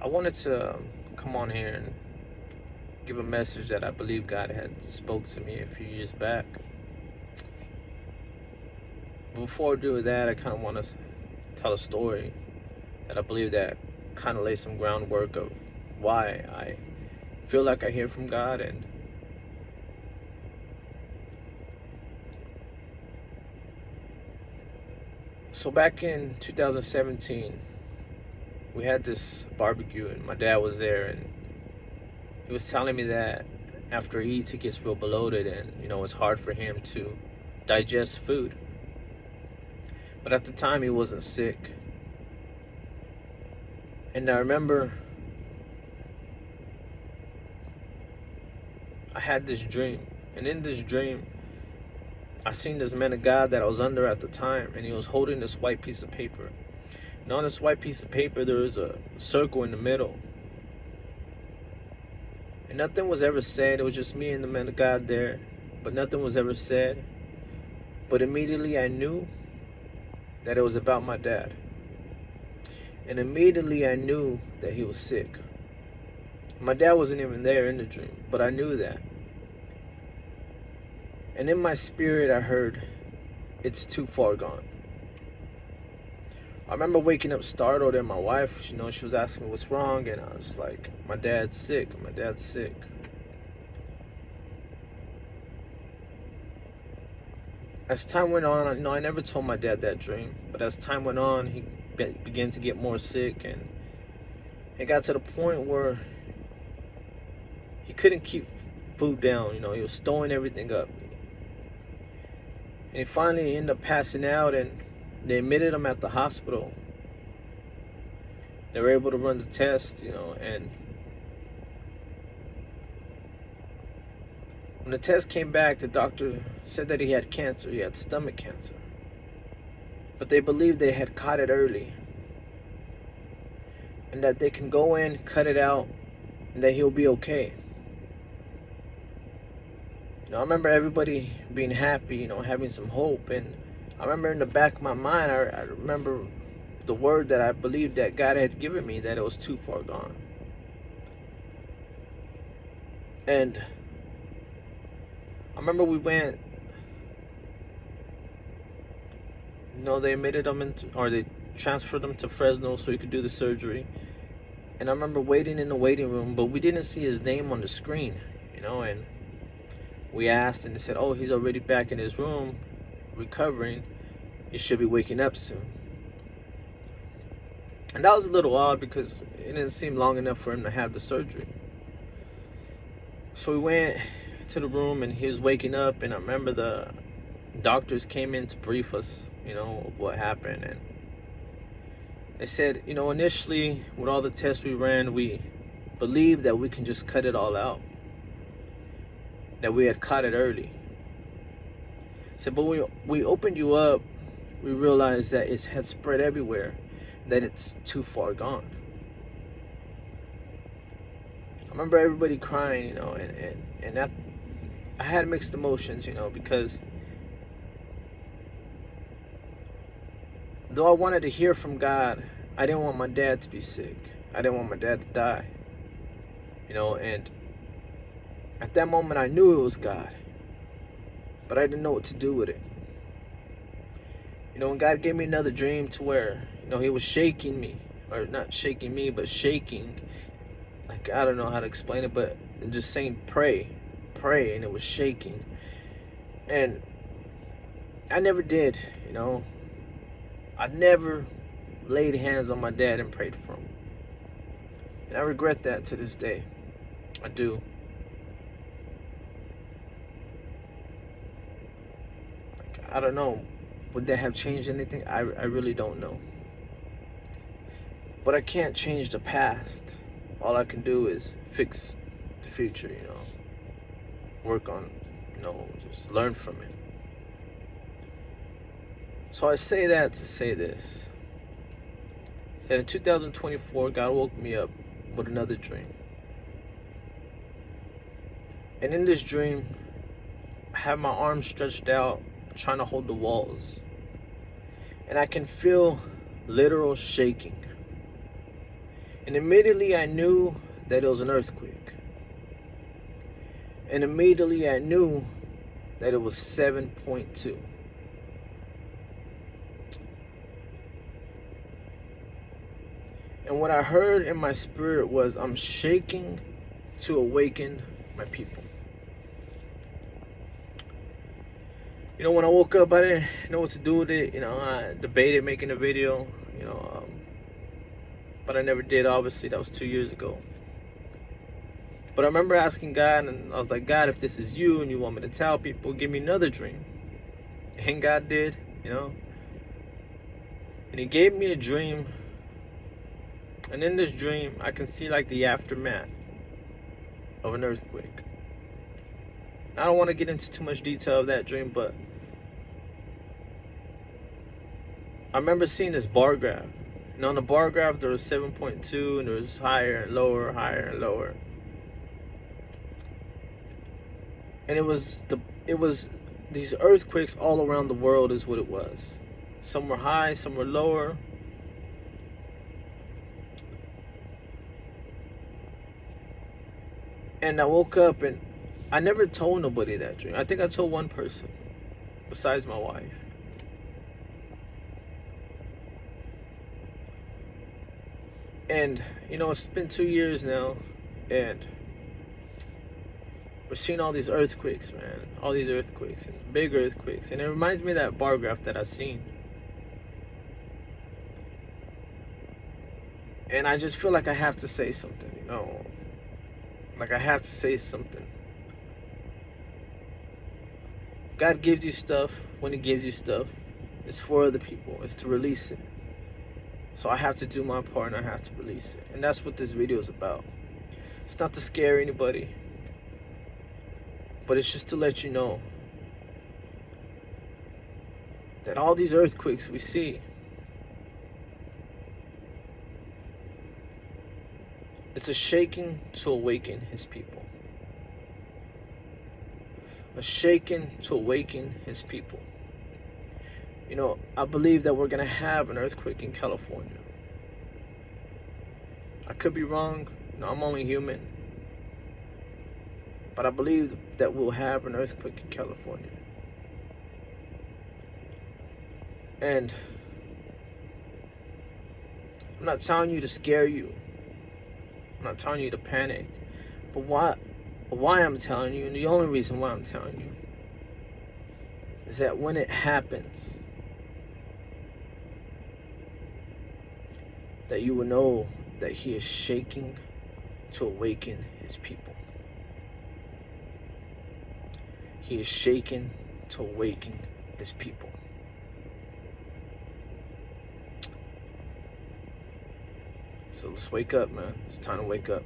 I wanted to come on here and give a message that I believe God had spoke to me a few years back. But before I do that, I kind of want to tell a story that I believe that kind of lays some groundwork of why I feel like I hear from God. And so back in 2017, we had this barbecue and my dad was there, and he was telling me that after he eats, he gets real bloated, and it's hard for him to digest food. But at the time, he wasn't sick. And I remember I had this dream. And in this dream, I seen this man of God that I was under at the time, and he was holding this white piece of paper. And on this white piece of paper, there was a circle in the middle. And nothing was ever said. It was just me and the man of God there. But nothing was ever said. But immediately I knew that it was about my dad. And immediately I knew that he was sick. My dad wasn't even there in the dream, but I knew that. And in my spirit I heard, "It's too far gone." I remember waking up startled, and my wife, she was asking me what's wrong, and I was like, my dad's sick, my dad's sick. As time went on, I never told my dad that dream, but as time went on, he began to get more sick, and it got to the point where he couldn't keep food down. He was throwing everything up. And he finally ended up passing out, and they admitted him at the hospital. They were able to run the test, and when the test came back, the doctor said that he had cancer. He had stomach cancer. But they believed they had caught it early, and that they can go in, cut it out, and that he'll be okay. I remember everybody being happy, having some hope. And I remember in the back of my mind, I remember the word that I believed that God had given me, that it was too far gone. And I remember we went, they admitted him or they transferred him to Fresno so he could do the surgery. And I remember waiting in the waiting room, but we didn't see his name on the screen, and we asked, and they said, "Oh, he's already back in his room, recovering. He should be waking up soon." And that was a little odd because it didn't seem long enough for him to have the surgery. So we went to the room, and he was waking up, and I remember the doctors came in to brief us, of what happened. And they said, initially, with all the tests we ran, we believed that we can just cut it all out, that we had caught it early. So, but when we opened you up, we realized that it had spread everywhere, that it's too far gone. I remember everybody crying, and that, I had mixed emotions, because though I wanted to hear from God, I didn't want my dad to be sick. I didn't want my dad to die, and at that moment I knew it was God, but I didn't know what to do with it. When God gave me another dream to where, he was shaking me, or not shaking me, but shaking, like, I don't know how to explain it, but just saying, pray, and it was shaking. And I never did, I never laid hands on my dad and prayed for him. And I regret that to this day. I do. I don't know. Would that have changed anything? I really don't know. But I can't change the past. All I can do is fix the future, work on, just learn from it. So I say that to say this, that in 2024, God woke me up with another dream. And in this dream, I have my arms stretched out, trying to hold the walls. And I can feel literal shaking. And immediately I knew that it was an earthquake. And immediately I knew that it was 7.2. And what I heard in my spirit was, I'm shaking to awaken my people. You know, when I woke up, I didn't know what to do with it. You know, I debated making a video, but I never did, obviously. That was 2 years ago. But I remember asking God, and I was like, God, if this is you and you want me to tell people, give me another dream. And God did, And He gave me a dream. And in this dream, I can see like the aftermath of an earthquake. I don't want to get into too much detail of that dream, but I remember seeing this bar graph. And on the bar graph, there was 7.2, and there was higher and lower, higher and lower. And it was these earthquakes all around the world is what it was. Some were high, some were lower. And I woke up, and I never told nobody that dream. I think I told one person besides my wife. And it's been 2 years now, and we're seeing all these earthquakes, man. All these earthquakes, and big earthquakes. And it reminds me of that bar graph that I seen. And I just feel like I have to say something, Like I have to say something. God gives you stuff. When He gives you stuff, it's for other people. It's to release it. So I have to do my part, and I have to release it. And that's what this video is about. It's not to scare anybody, but it's just to let you know that all these earthquakes we see, it's a shaking to awaken His people. A shaking to awaken His people. I believe that we're going to have an earthquake in California. I could be wrong. I'm only human. But I believe that we'll have an earthquake in California. And I'm not telling you to scare you. I'm not telling you to panic. But why I'm telling you, and the only reason why I'm telling you, is that when it happens, that you will know that He is shaking to awaken His people. He is shaking to awaken His people. So let's wake up, man. It's time to wake up.